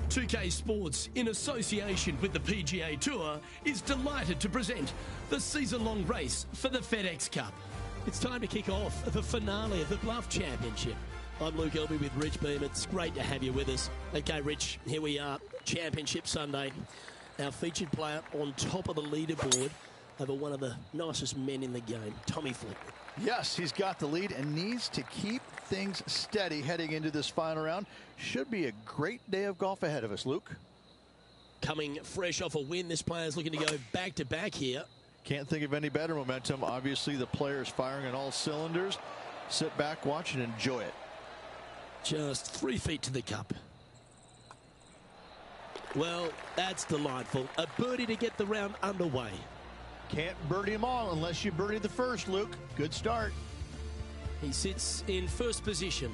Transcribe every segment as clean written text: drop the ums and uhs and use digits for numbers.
2K Sports, in association with the PGA Tour, is delighted to present the season-long race for the FedEx Cup. It's time to kick off the finale of the Bluff Championship. I'm Luke Elby with Rich Beam. It's great to have you with us. Okay, Rich, here we are, Championship Sunday. Our featured player on top of the leaderboard over one of the nicest men in the game, Tommy Fleetwood. Yes, he's got the lead and needs to keep things steady heading into this final round. Should be a great day of golf ahead of us, Luke. Coming fresh off a win, this player's looking to go back-to-back here. Can't think of any better momentum. Obviously, the player's firing on all cylinders. Sit back, watch, and enjoy it. Just 3 feet to the cup. Well, that's delightful. A birdie to get the round underway. Can't birdie them all unless you birdie the first, Luke. Good start. He sits in first position.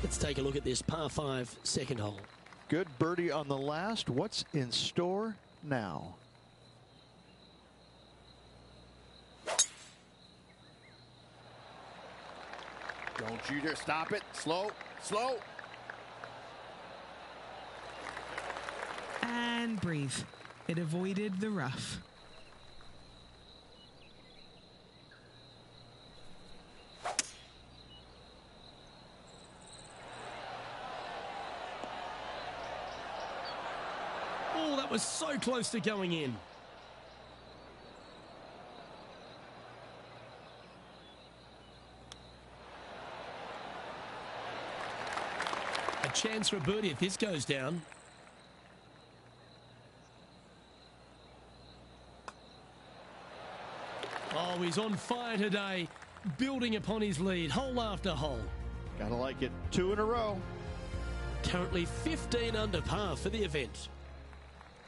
Let's take a look at this par 5 second hole. Good birdie on the last. What's in store now? Don't you dare stop it. Slow, slow. And breathe. It avoided the rough. Oh, that was so close to going in. A chance for a birdie if this goes down. Oh, he's on fire today, building upon his lead, hole after hole. Gotta like it. 2 in a row. Currently 15 under par for the event.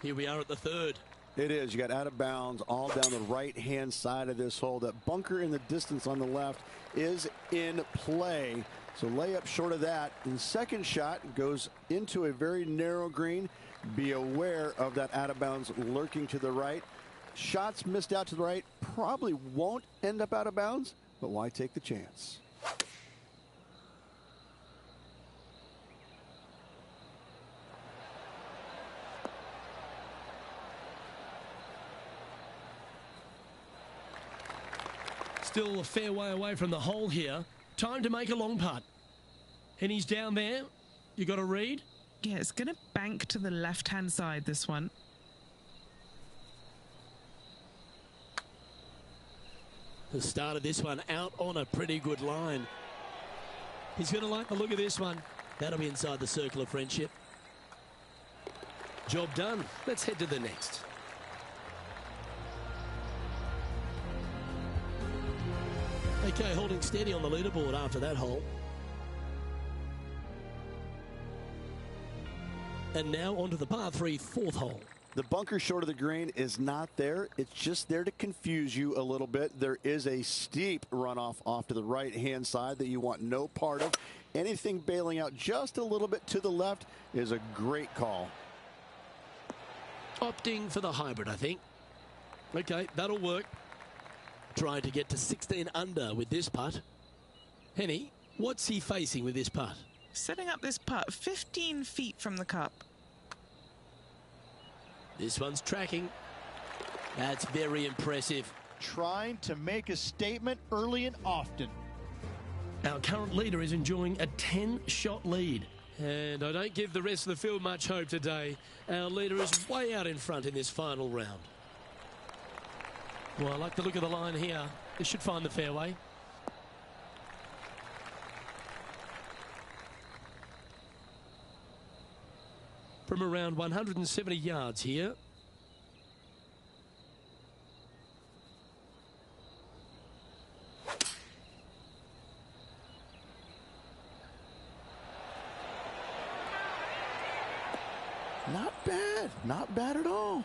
Here we are at the third. It is. You got out of bounds all down the right-hand side of this hole. That bunker in the distance on the left is in play. So layup short of that. And the second shot goes into a very narrow green. Be aware of that out of bounds lurking to the right. Shots missed out to the right probably won't end up out of bounds, but why take the chance? Still a fair way away from the hole here. Time to make a long putt. And he's down there. You got to read? Yeah, it's going to bank to the left-hand side, this one. The start of this one out on a pretty good line. He's going to like the look of this one. That'll be inside the circle of friendship. Job done. Let's head to the next. Okay, holding steady on the leaderboard after that hole. And now onto the par 3 fourth hole. The bunker short of the green is not there. It's just there to confuse you a little bit. There is a steep runoff off to the right-hand side that you want no part of. Anything bailing out just a little bit to the left is a great call. Opting for the hybrid, I think. Okay, that'll work. Trying to get to 16 under with this putt. Henny, what's he facing with this putt? Setting up this putt 15 feet from the cup. This one's tracking. That's very impressive. Trying to make a statement early and often. Our current leader is enjoying a 10-shot lead. And I don't give the rest of the field much hope today. Our leader is way out in front in this final round. Well, I like the look of the line here. This should find the fairway. From around 170 yards here. Not bad. Not bad at all.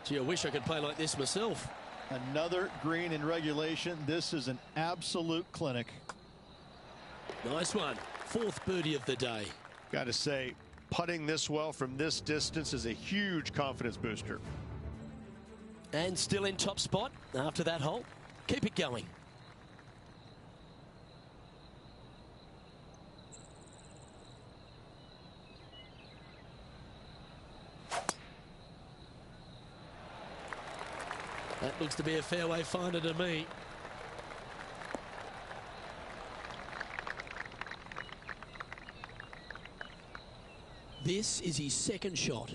Gee, I wish I could play like this myself. Another green in regulation. This is an absolute clinic. Nice one. Fourth birdie of the day. Got to say, putting this well from this distance is a huge confidence booster. And still in top spot after that hole. Keep it going. That looks to be a fairway finder to me. This is his second shot.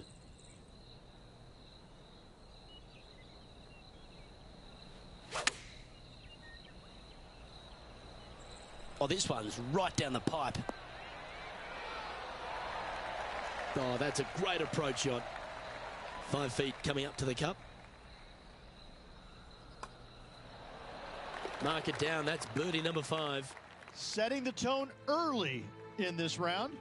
Oh, this one's right down the pipe. Oh, that's a great approach shot. 5 feet coming up to the cup. Mark it down. That's birdie number 5. Setting the tone early in this round.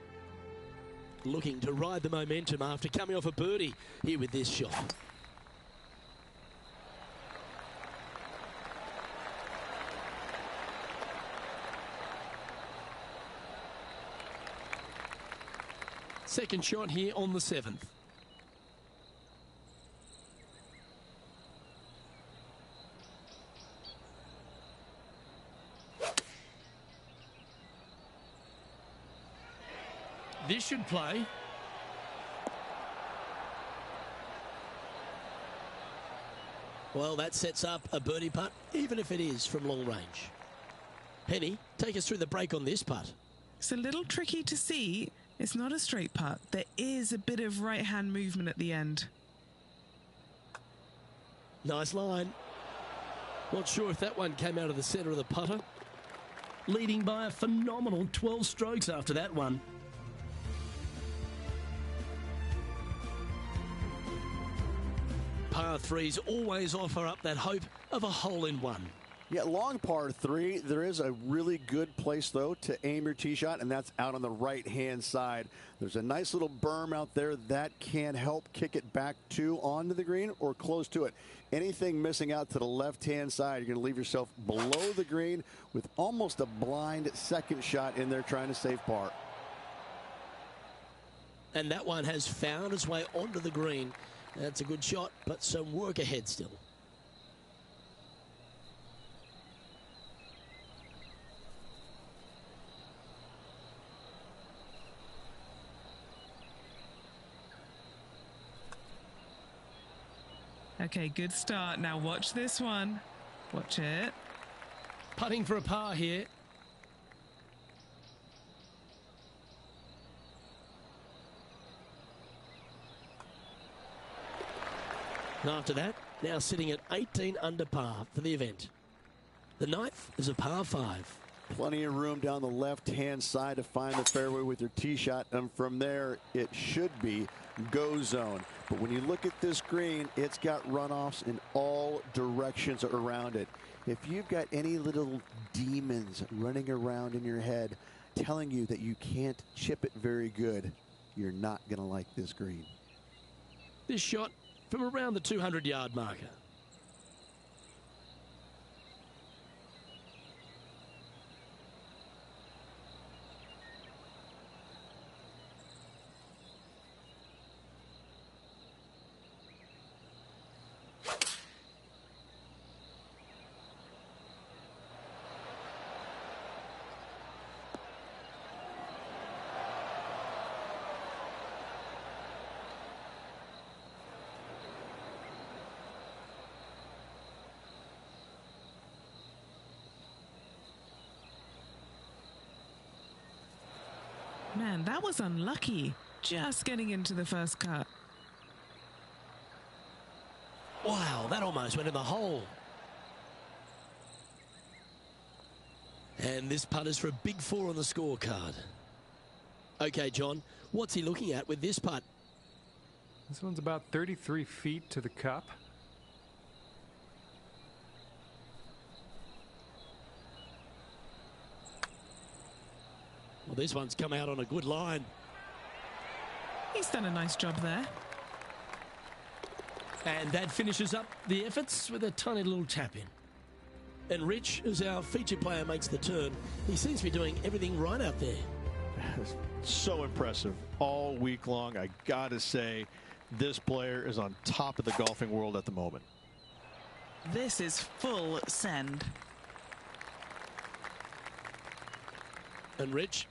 Looking to ride the momentum after coming off a birdie here with this shot. Second shot here on the 7th. This should play. Well, that sets up a birdie putt, even if it is from long range. Penny, take us through the break on this putt. It's a little tricky to see. It's not a straight putt. There is a bit of right-hand movement at the end. Nice line. Not sure if that one came out of the centre of the putter. Leading by a phenomenal 12 strokes after that one. Par 3s always offer up that hope of a hole-in-one. Yeah, long par 3. There is a really good place, though, to aim your tee shot, and that's out on the right-hand side. There's a nice little berm out there that can help kick it back to onto the green or close to it. Anything missing out to the left-hand side, you're going to leave yourself below the green with almost a blind second shot in there trying to save par. And that one has found its way onto the green. That's a good shot, but some work ahead still. Okay, good start. Now watch this one. Watch it. Putting for a par here. And after that, now sitting at 18 under par for the event. The 9th is a par 5. Plenty of room down the left-hand side to find the fairway with your tee shot, and from there it should be go zone. But when you look at this green, it's got runoffs in all directions around it. If you've got any little demons running around in your head telling you that you can't chip it very good, you're not going to like this green. This shot from around the 200-yard marker. Man, that was unlucky. Just getting into the first cut. Wow, that almost went in the hole. And this putt is for a big 4 on the scorecard. Okay, John, what's he looking at with this putt? This one's about 33 feet to the cup. Well, this one's come out on a good line. He's done a nice job there. And that finishes up the efforts with a tiny little tap in. And Rich, as our featured player makes the turn, he seems to be doing everything right out there. So impressive all week long. I gotta say, this player is on top of the golfing world at the moment. This is full send. And Rich,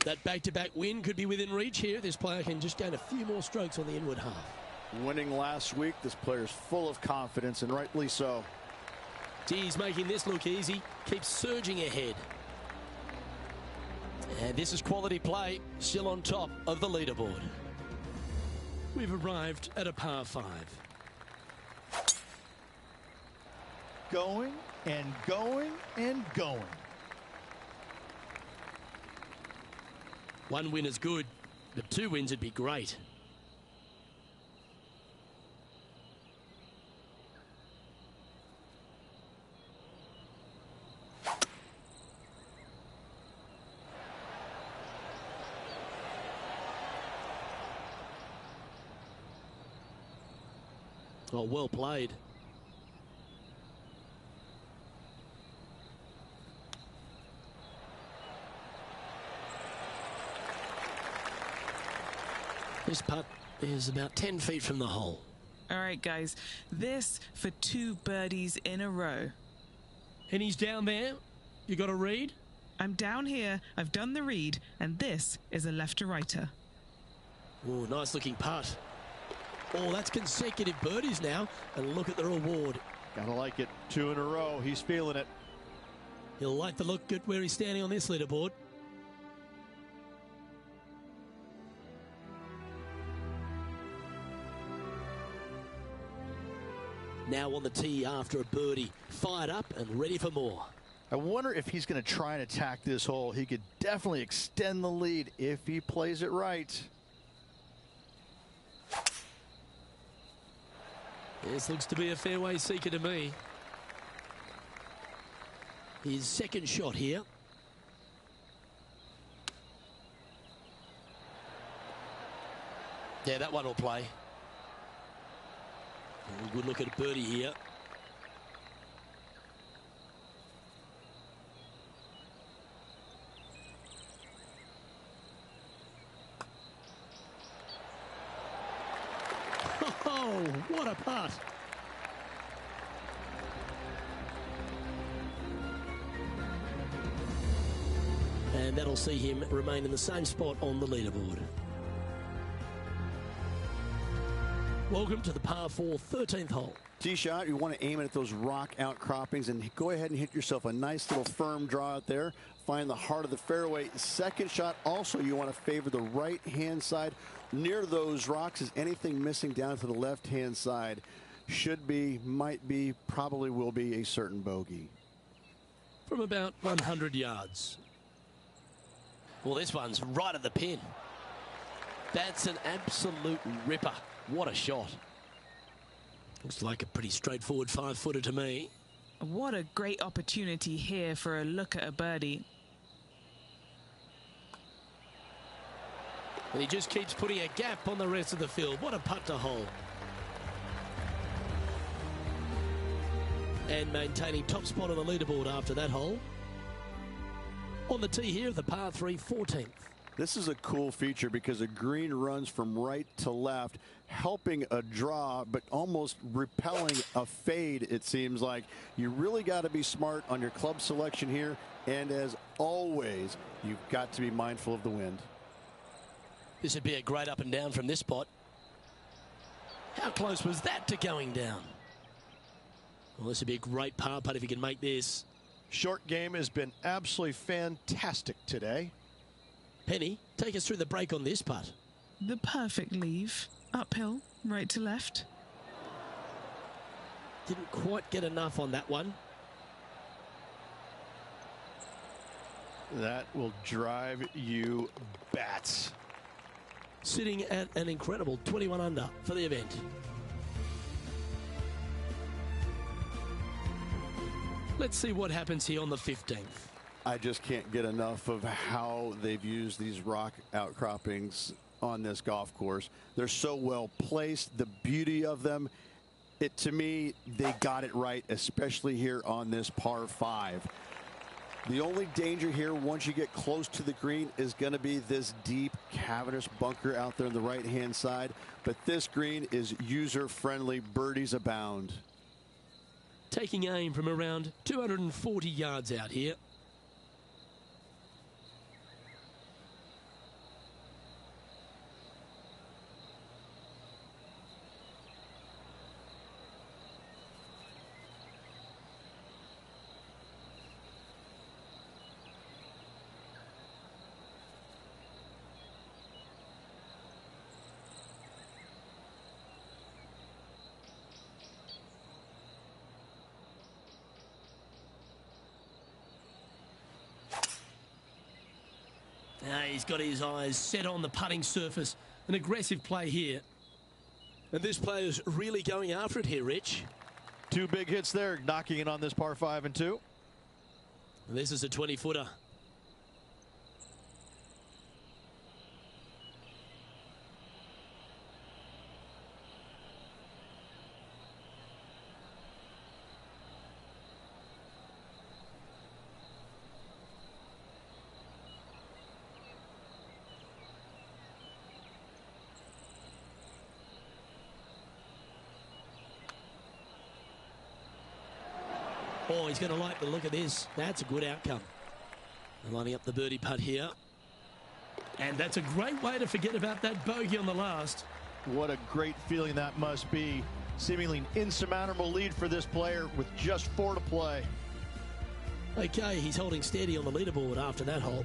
that back-to-back win could be within reach here. This player can just gain a few more strokes on the inward half. Winning last week, this player's full of confidence, and rightly so. He's making this look easy. Keeps surging ahead. And this is quality play, still on top of the leaderboard. We've arrived at a par 5. Going and going and going. One win is good, but 2 wins would be great. Oh, well played. This putt is about 10 feet from the hole. All right, guys, this for 2 birdies in a row. And he's down there. You got a read? I'm down here, I've done the read, and this is a left to righter. Oh, nice looking putt. Oh, that's consecutive birdies now, and look at the reward. Gotta like it. 2 in a row. He's feeling it. He'll like the look at where he's standing on this leaderboard. Now on the tee after a birdie, fired up and ready for more. I wonder if he's going to try and attack this hole. He could definitely extend the lead if he plays it right. This looks to be a fairway seeker to me. His second shot here. Yeah, that one will play. Good look at a birdie here. Oh, what a putt. And that'll see him remain in the same spot on the leaderboard. Welcome to the par 4 13th hole. Tee shot, you want to aim it at those rock outcroppings and go ahead and hit yourself a nice little firm draw out there. Find the heart of the fairway. Second shot, also you want to favor the right hand side. Near those rocks is anything missing down to the left hand side. Should be, might be, probably will be a certain bogey. From about 100 yards. Well, this one's right at the pin. That's an absolute ripper. What a shot. Looks like a pretty straightforward 5-footer to me. What a great opportunity here for a look at a birdie. And he just keeps putting a gap on the rest of the field. What a putt to hole. And maintaining top spot on the leaderboard after that hole. On the tee here of the par 3 14th. This is a cool feature because the green runs from right to left, helping a draw, but almost repelling a fade, it seems like. You really got to be smart on your club selection here. And as always, you've got to be mindful of the wind. This would be a great up and down from this spot. How close was that to going down? Well, this would be a great par putt if he can make this. Short game has been absolutely fantastic today. Penny, take us through the break on this putt. The perfect leave. Uphill, right to left. Didn't quite get enough on that one. That will drive you bats. Sitting at an incredible 21 under for the event. Let's see what happens here on the 15th. I just can't get enough of how they've used these rock outcroppings on this golf course. They're so well placed. The beauty of them, to me, they got it right, especially here on this par 5. The only danger here once you get close to the green is going to be this deep cavernous bunker out there on the right hand side. But this green is user friendly. Birdies abound. Taking aim from around 240 yards out here. he's got his eyes set on the putting surface. An aggressive play here. And this player's really going after it here, Rich. 2 big hits there, knocking it on this par 5 and 2. And this is a 20-footer. Oh, he's going to like the look of this. That's a good outcome. They're lining up the birdie putt here. And that's a great way to forget about that bogey on the last. What a great feeling that must be. Seemingly insurmountable lead for this player with just 4 to play. Okay, he's holding steady on the leaderboard after that hole.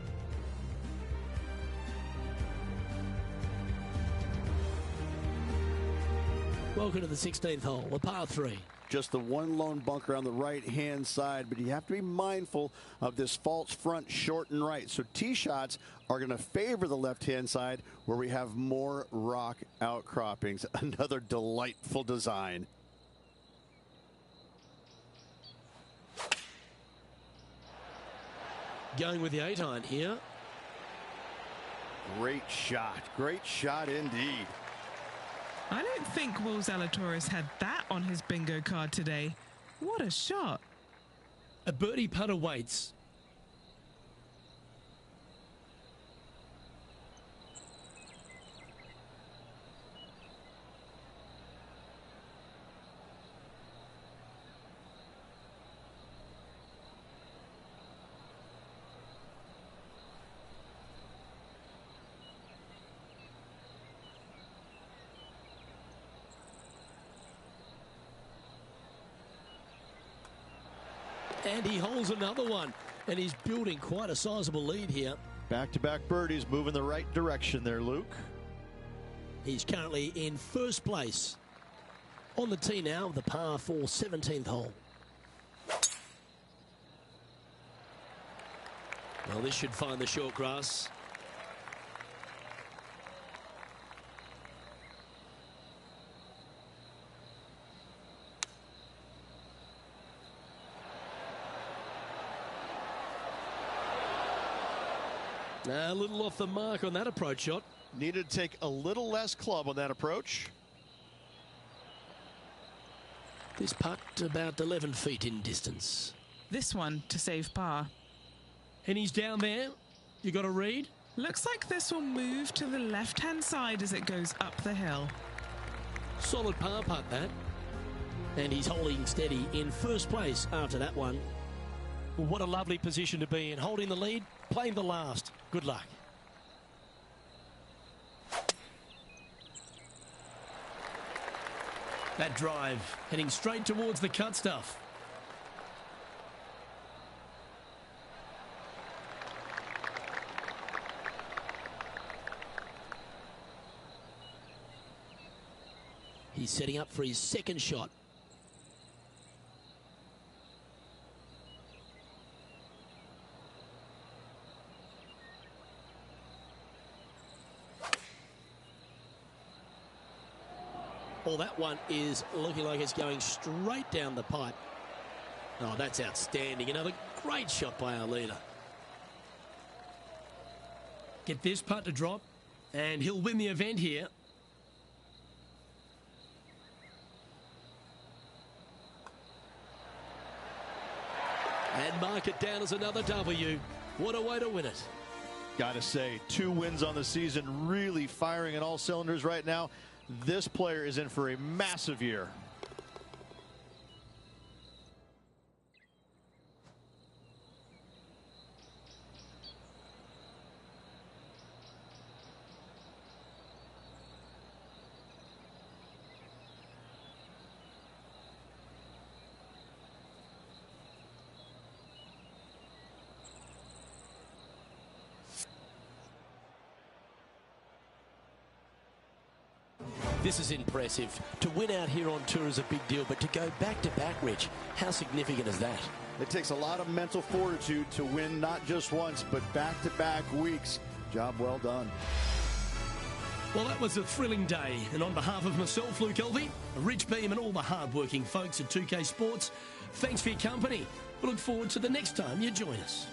Welcome to the 16th hole, a par 3. Just the one lone bunker on the right-hand side, but you have to be mindful of this false front short and right. So tee shots are going to favor the left-hand side where we have more rock outcroppings. Another delightful design. Going with the 8-iron here. Great shot indeed. I don't think Will Zalatoris had that on his bingo card today. What a shot. A birdie putt awaits. And he holds another one. And he's building quite a sizable lead here. Back-to-back birdies, moving the right direction there, Luke. He's currently in first place. On the tee now, the par 4 17th hole. Well, this should find the short grass. A little off the mark on that approach shot. Needed to take a little less club on that approach. This putt about 11 feet in distance. This one to save par. And he's down there. You got a read? Looks like this will move to the left-hand side as it goes up the hill. Solid par putt, that. And he's holding steady in first place after that one. What a lovely position to be in. Holding the lead, playing the last. Good luck. That drive heading straight towards the cut stuff. He's setting up for his second shot. Well, that one is looking like it's going straight down the pipe. Oh, that's outstanding. Another great shot by our leader. Get this putt to drop, and he'll win the event here. And mark it down as another W. What a way to win it. Gotta say, 2 wins on the season, really firing on all cylinders right now. This player is in for a massive year. This is impressive. To win out here on tour is a big deal, but to go back-to-back, Rich, how significant is that? It takes a lot of mental fortitude to win not just once, but back-to-back weeks. Job well done. Well, that was a thrilling day. And on behalf of myself, Luke Elvey, Rich Beam, and all the hard-working folks at 2K Sports, thanks for your company. We look forward to the next time you join us.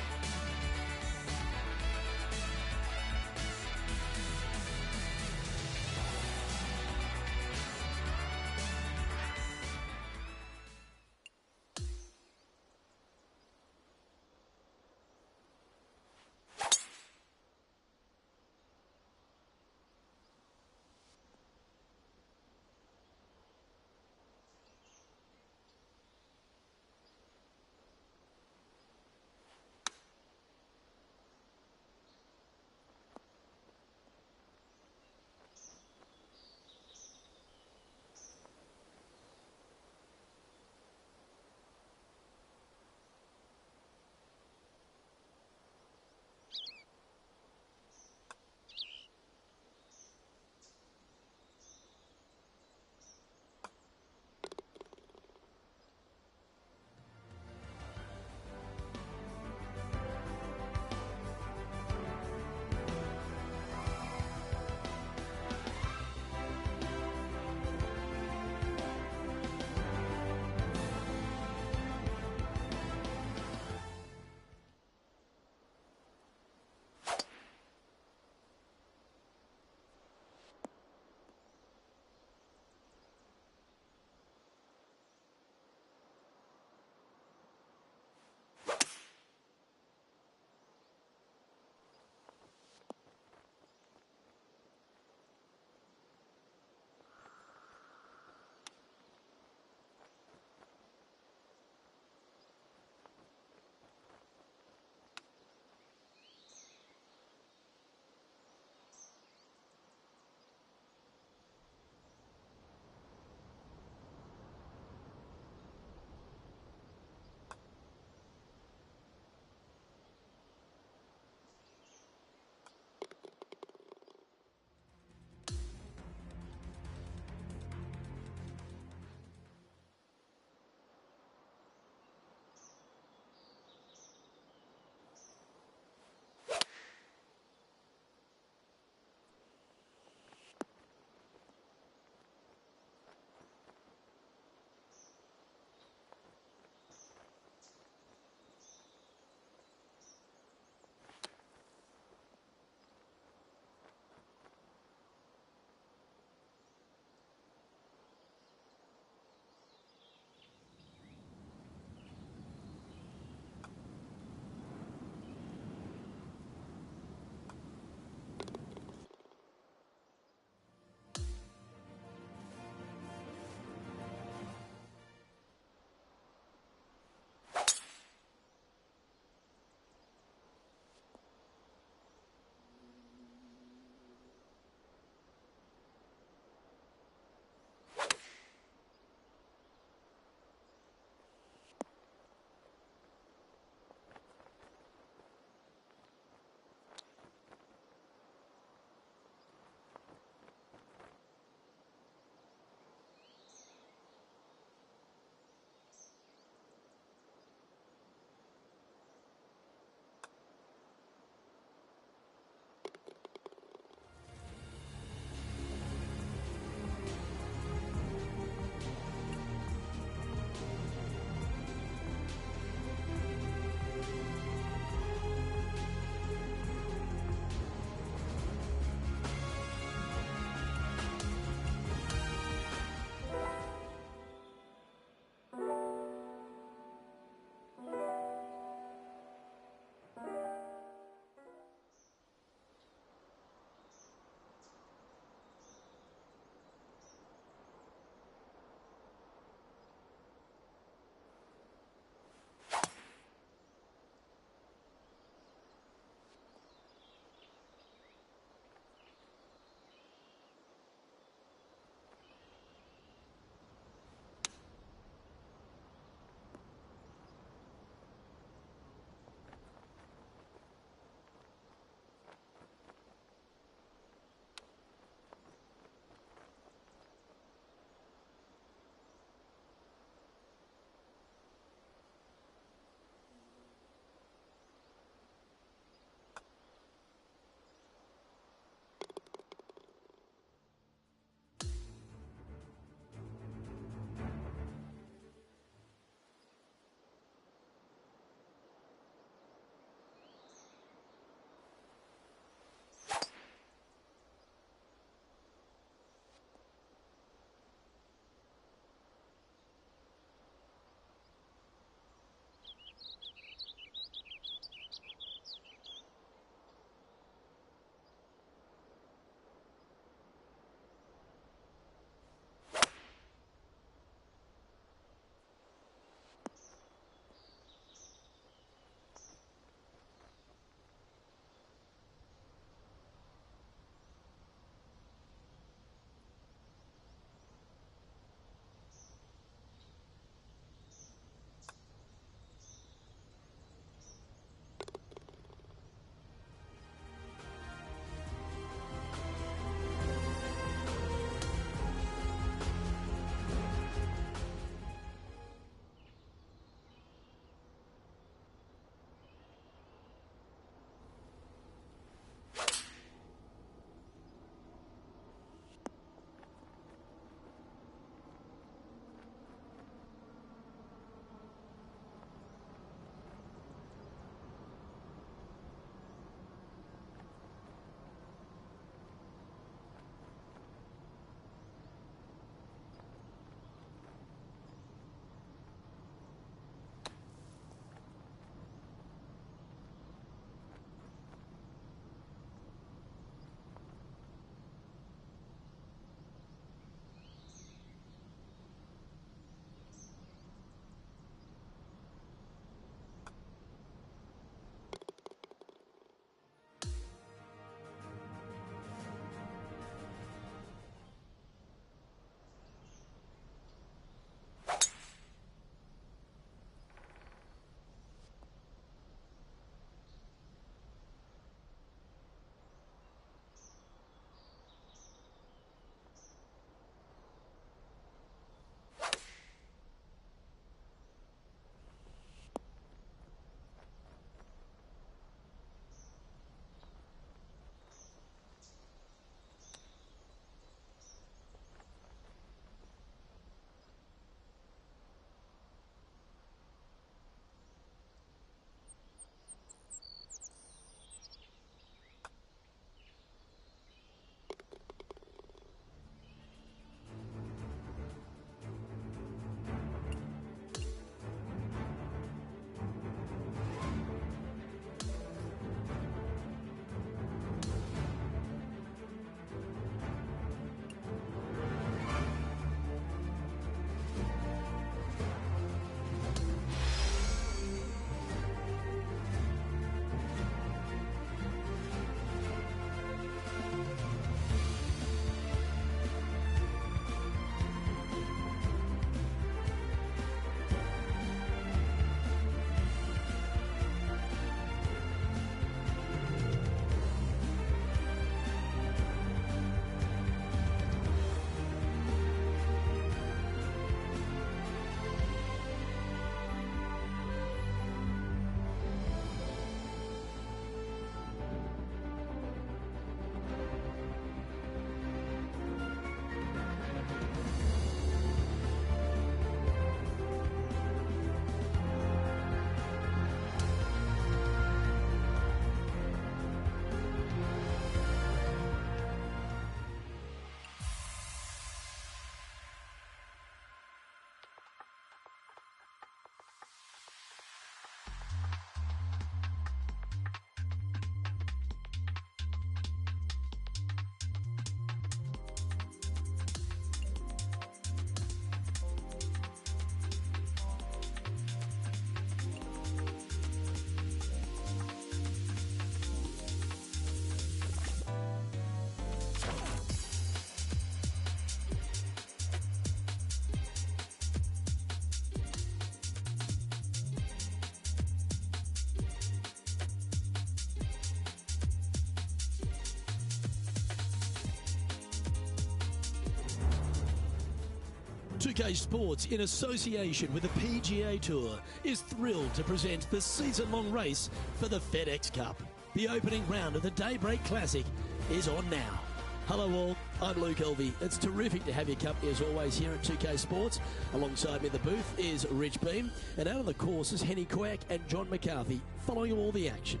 2K Sports, in association with the PGA Tour, is thrilled to present the season-long race for the FedEx Cup. The opening round of the Daybreak Classic is on now. Hello all, I'm Luke Elvey. It's terrific to have your company as always here at 2K Sports. Alongside me in the booth is Rich Beam, and out on the course is Henny Quack and John McCarthy following all the action.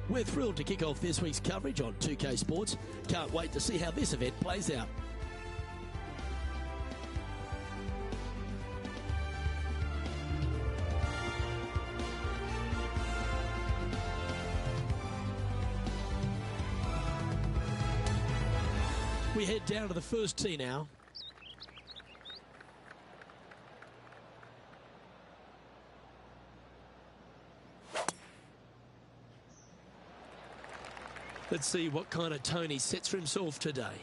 We're thrilled to kick off this week's coverage on 2K Sports. Can't wait to see how this event plays out. We head down to the first tee now. Let's see what kind of tone he sets for himself today.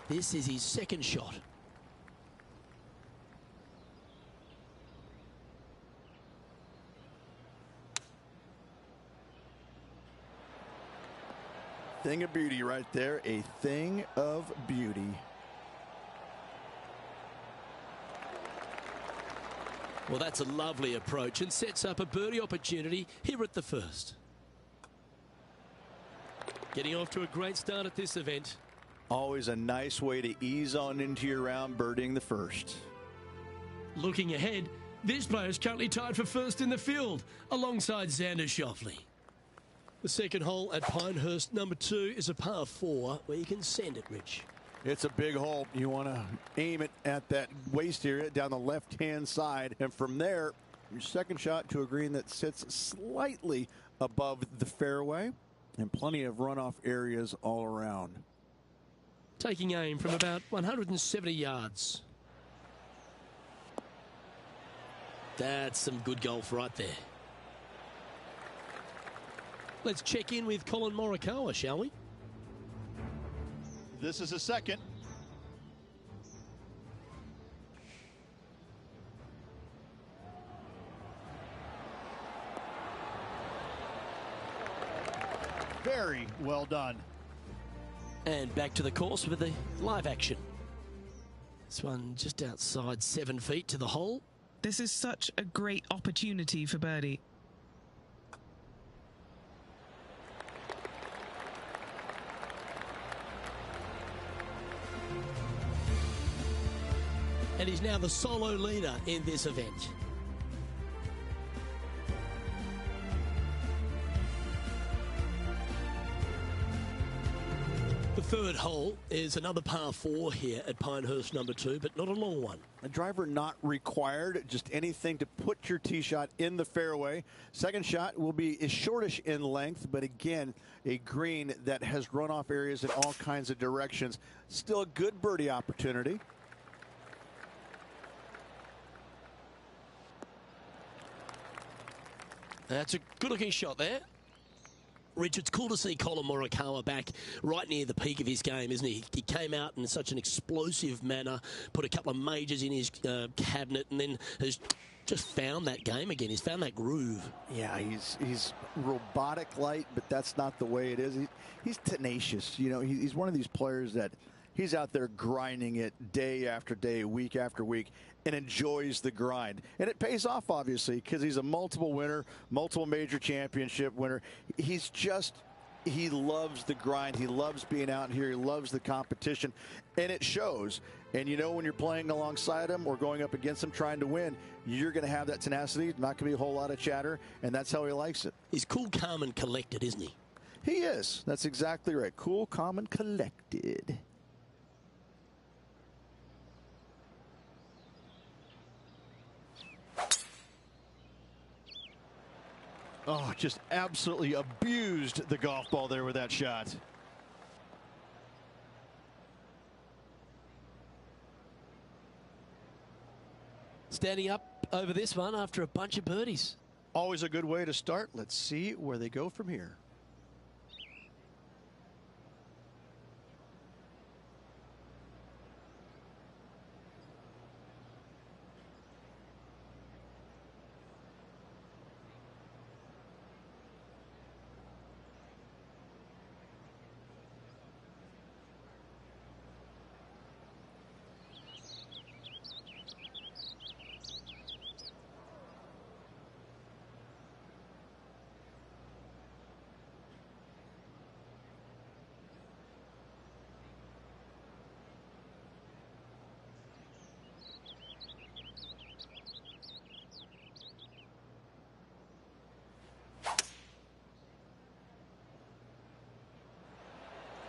This is his second shot. Thing of beauty right there, a thing of beauty. Well, that's a lovely approach and sets up a birdie opportunity here at the first. Getting off to a great start at this event. Always a nice way to ease on into your round, birdieing the first. Looking ahead, this player is currently tied for first in the field alongside Xander Schauffele. The second hole at Pinehurst number 2 is a par 4 where you can send it, Rich. It's a big hole. You want to aim it at that waist area down the left-hand side. And from there, your second shot to a green that sits slightly above the fairway and plenty of runoff areas all around. Taking aim from about 170 yards. That's some good golf right there. Let's check in with Colin Morikawa, shall we? This is a second. Very well done. And back to the course with the live action. This one just outside 7 feet to the hole. This is such a great opportunity for birdie. And he's now the solo leader in this event. The third hole is another par 4 here at Pinehurst number 2, but not a long one. A driver not required, just anything to put your tee shot in the fairway. Second shot will be shortish in length, but again, a green that has runoff areas in all kinds of directions. Still a good birdie opportunity. That's a good-looking shot there. Rich, it's cool to see Colin Morikawa back right near the peak of his game, isn't he? He came out in such an explosive manner, put a couple of majors in his cabinet, and then has just found that game again. He's found that groove. Yeah, he's robotic light, but that's not the way it is. He's tenacious. You know, he's one of these players that he's out there grinding it day after day, week after week, and enjoys the grind. And it pays off, obviously, because he's a multiple winner, multiple major championship winner. He loves the grind. He loves being out here. He loves the competition, and it shows. And you know, when you're playing alongside him or going up against him trying to win, you're going to have that tenacity. Not going to be a whole lot of chatter, and that's how he likes it. He's cool, calm, and collected, isn't he? He is. That's exactly right. Cool, calm, and collected. Oh, just absolutely abused the golf ball there with that shot. Standing up over this one after a bunch of birdies. Always a good way to start. Let's see where they go from here.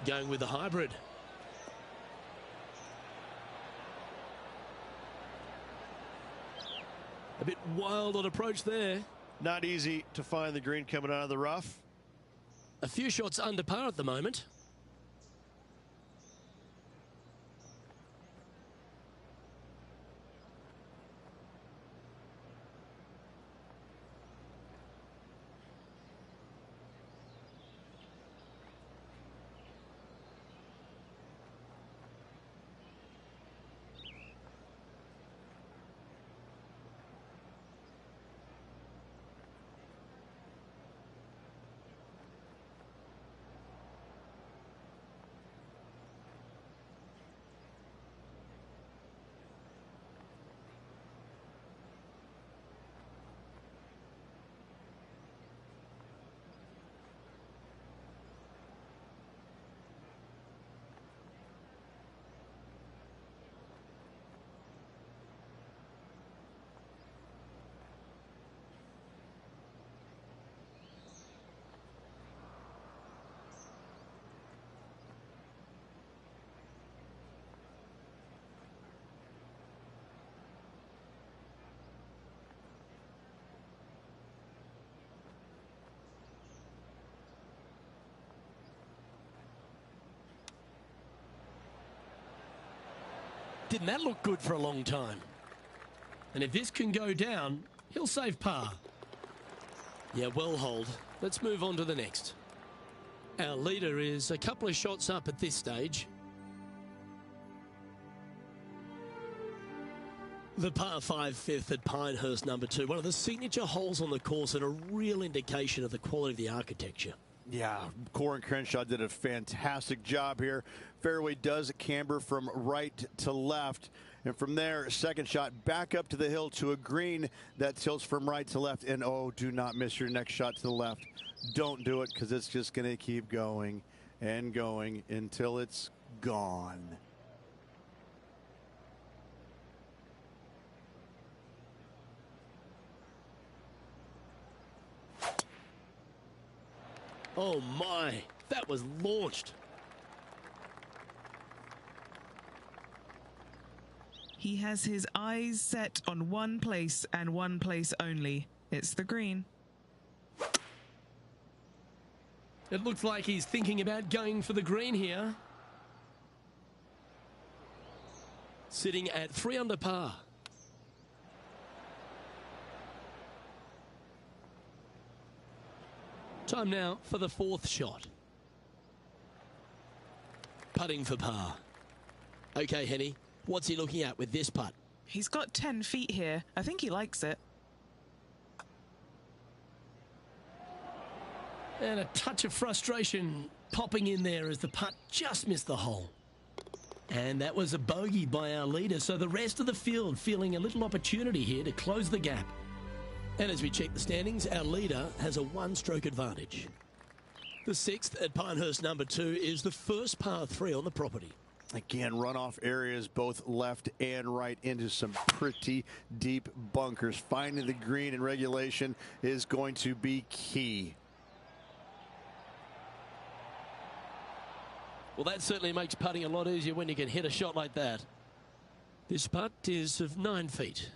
Going with the hybrid. A bit wild on approach there. Not easy to find the green coming out of the rough. A few shots under par at the moment. Didn't that look good for a long time? And if this can go down, he'll save par. Yeah, well hold. Let's move on to the next. Our leader is a couple of shots up at this stage. The par 5 fifth at Pinehurst number 2. One of the signature holes on the course and a real indication of the quality of the architecture. Yeah, Corin Crenshaw did a fantastic job here. Fairway does camber from right to left. And from there, second shot back up to the hill to a green that tilts from right to left. And oh, do not miss your next shot to the left. Don't do it, because it's just going to keep going and going until it's gone. Oh my, that was launched. He has his eyes set on one place and one place only. It's the green. It looks like he's thinking about going for the green here. Sitting at 3 under par. Time now for the 4th shot. Putting for par. Okay, Henny, what's he looking at with this putt? He's got 10 feet here. I think he likes it. And a touch of frustration popping in there as the putt just missed the hole. And that was a bogey by our leader, so the rest of the field feeling a little opportunity here to close the gap. And as we check the standings, our leader has a 1-stroke advantage. The 6th at Pinehurst number 2 is the first par 3 on the property. Again, runoff areas both left and right into some pretty deep bunkers. Finding the green in regulation is going to be key. Well, that certainly makes putting a lot easier when you can hit a shot like that. This putt is of 9 feet.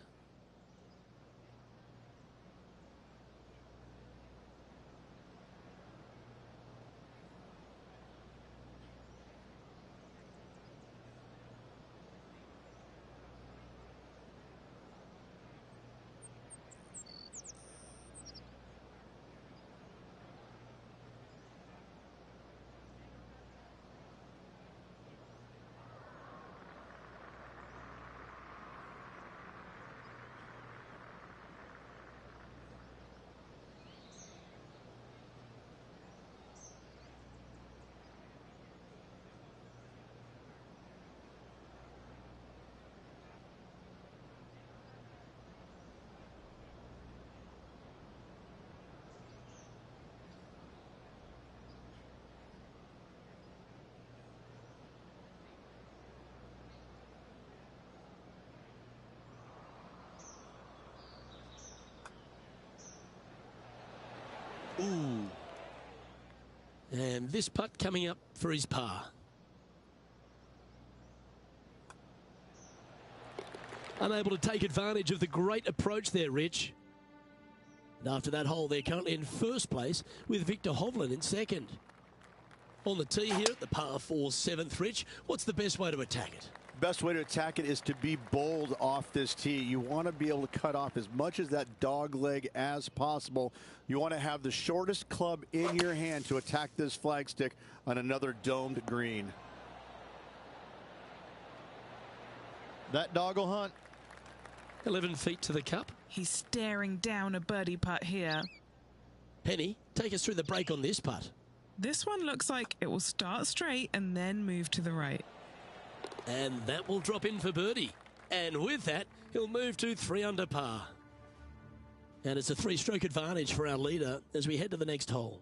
And this putt coming up for his par. Unable to take advantage of the great approach there, Rich. And after that hole, they're currently in first place with Victor Hovland in second. On the tee here at the par 4 7th, Rich, what's the best way to attack it? Best way to attack it is to be bold off this tee. You want to be able to cut off as much as that dog leg as possible. You want to have the shortest club in your hand to attack this flagstick on another domed green. That dog will hunt. 11 feet to the cup. He's staring down a birdie putt here. Penny, take us through the break on this putt. This one looks like it will start straight and then move to the right. And that will drop in for birdie. And with that, he'll move to 3 under par. And it's a 3-stroke advantage for our leader as we head to the next hole.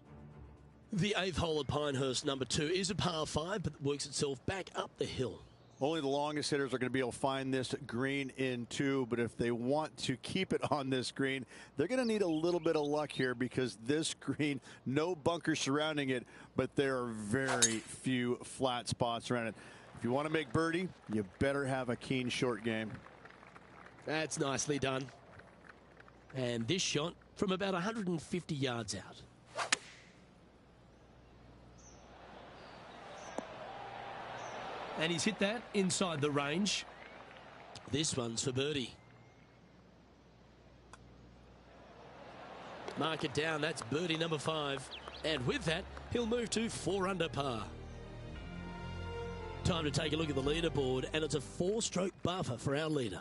The 8th hole at Pinehurst, number 2, is a par 5, but works itself back up the hill. Only the longest hitters are going to be able to find this green in 2, but if they want to keep it on this green, they're going to need a little bit of luck here because this green, no bunkers surrounding it, but there are very few flat spots around it. If you want to make birdie, you better have a keen short game. That's nicely done. And this shot from about 150 yards out. And he's hit that inside the range. This one's for birdie. Mark it down. That's birdie number 5. And with that, he'll move to 4 under par. Time to take a look at the leaderboard, and it's a 4-stroke buffer for our leader.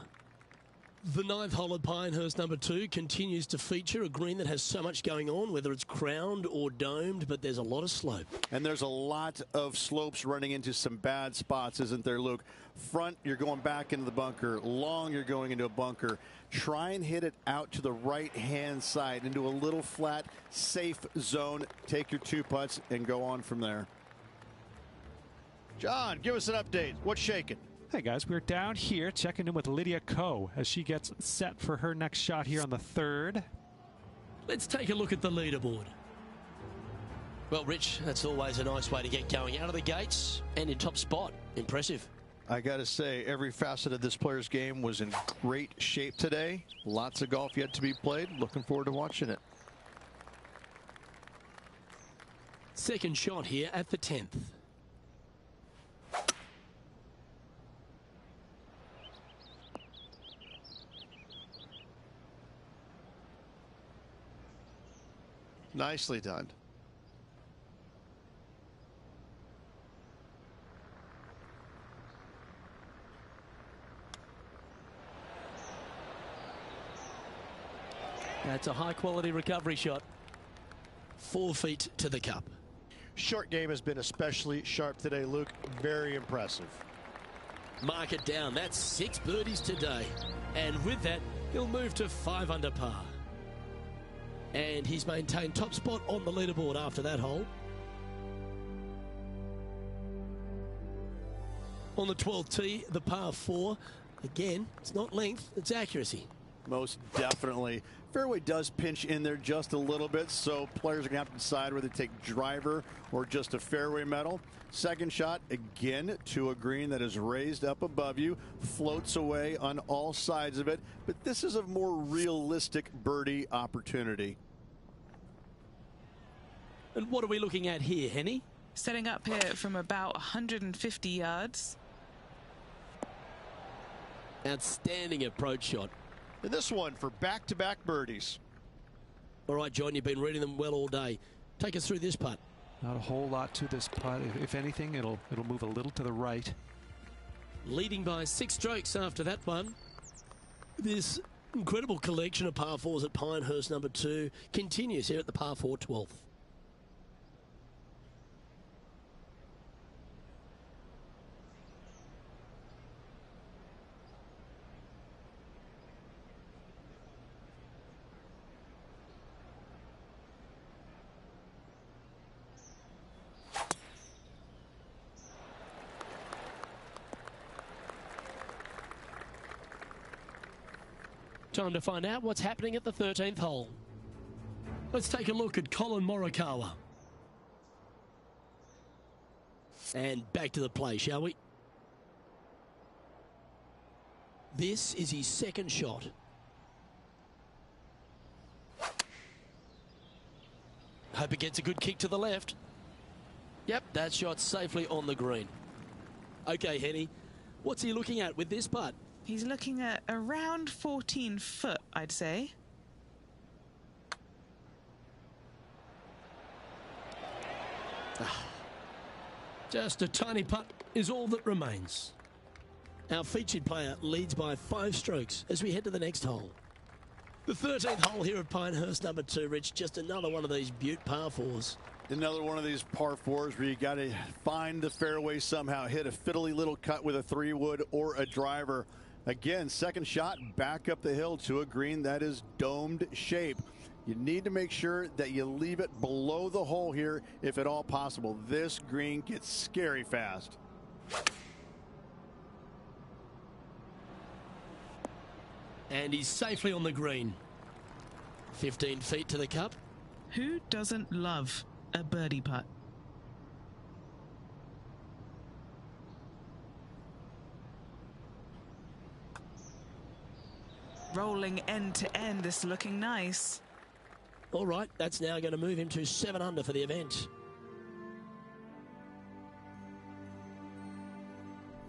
The 9th hole at Pinehurst, number 2, continues to feature a green that has so much going on, whether it's crowned or domed, but there's a lot of slope. And there's a lot of slopes running into some bad spots, isn't there, Luke? Front, you're going back into the bunker. Long, you're going into a bunker. Try and hit it out to the right-hand side into a little flat, safe zone. Take your 2 putts and go on from there. John, give us an update. What's shaking? Hey guys, we're down here checking in with Lydia Ko as she gets set for her next shot here on the 3rd. Let's take a look at the leaderboard. Well, Rich, that's always a nice way to get going out of the gates and in top spot. Impressive. I got to say, every facet of this player's game was in great shape today. Lots of golf yet to be played. Looking forward to watching it. Second shot here at the 10th. Nicely done. That's a high-quality recovery shot. 4 feet to the cup. Short game has been especially sharp today, Luke. Very impressive. Mark it down. That's 6 birdies today. And with that, he'll move to 5 under par. And he's maintained top spot on the leaderboard after that hole. On the 12th tee, the par 4. Again, it's not length, it's accuracy. Most definitely. Fairway does pinch in there just a little bit, so players are going to have to decide whether they take driver or just a fairway metal. Second shot, again, to a green that is raised up above you, floats away on all sides of it, but this is a more realistic birdie opportunity. And what are we looking at here, Henny? Setting up here from about 150 yards. Outstanding approach shot. And this one for back-to-back birdies. All right, John, you've been reading them well all day. Take us through this putt. Not a whole lot to this putt. If anything, it'll move a little to the right. Leading by 6 strokes after that one. This incredible collection of par 4s at Pinehurst number 2 continues here at the par 4 12th. Time to find out what's happening at the 13th hole. Let's take a look at Colin Morikawa. And back to the play, shall we? This is his second shot. Hope it gets a good kick to the left. Yep, that shot's safely on the green. Okay, Henny, what's he looking at with this putt? He's looking at around 14 foot, I'd say. Just a tiny putt is all that remains. Our featured player leads by 5 strokes as we head to the next hole. The 13th hole here at Pinehurst, number 2, Rich. Just another one of these beaut par 4s. Another one of these par 4s where you got to find the fairway somehow, hit a fiddly little cut with a 3-wood or a driver. Again, second shot back up the hill to a green that is domed shape. You need to make sure that you leave it below the hole here if at all possible. This green gets scary fast. And he's safely on the green. 15 feet to the cup. Who doesn't love a birdie putt? Rolling end to end, this is looking nice. All right, that's now going to move him to 7 under for the event.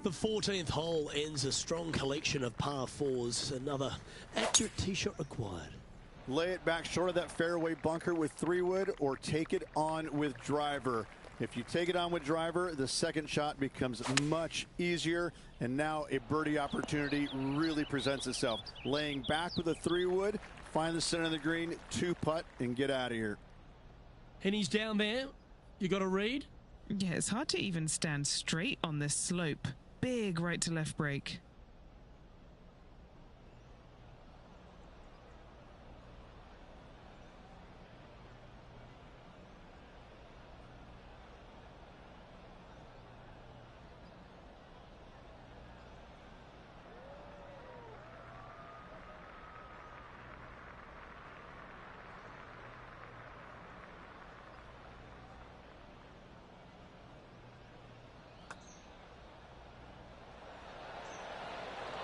The 14th hole ends a strong collection of par 4s. Another accurate tee shot required. Lay it back short of that fairway bunker with 3-wood or take it on with driver. If you take it on with driver, the second shot becomes much easier, and now a birdie opportunity really presents itself. Laying back with a 3-wood, find the center of the green, 2-putt, and get out of here. And he's down there. You got to read? Yeah, it's hard to even stand straight on this slope. Big right to left break.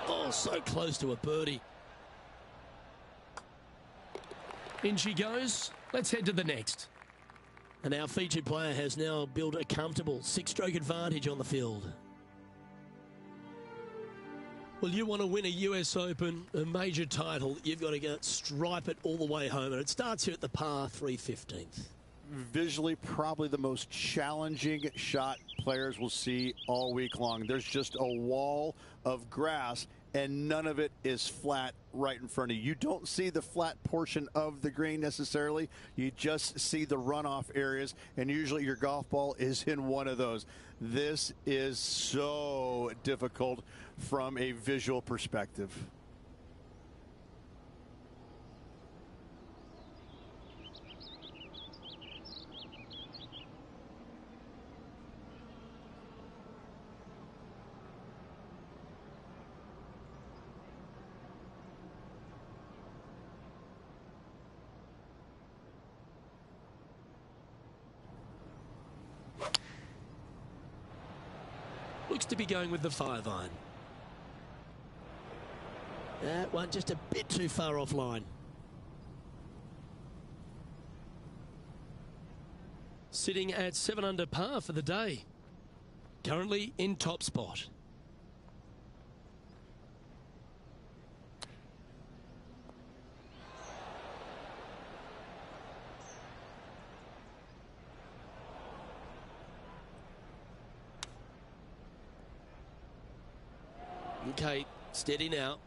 Oh, so close to a birdie. In she goes. Let's head to the next. And our featured player has now built a comfortable 6-stroke advantage on the field. Well, you want to win a US Open, a major title, you've got to go stripe it all the way home. And it starts here at the par 3/15th. Visually, probably the most challenging shot players will see all week long. There's just a wall of grass, and none of it is flat right in front of you. You don't see the flat portion of the green necessarily. You just see the runoff areas, and usually your golf ball is in one of those. This is so difficult from a visual perspective. Looks to be going with the 5-iron. That one just a bit too far offline. Sitting at 7 under par for the day. Currently in top spot. Okay, steady now.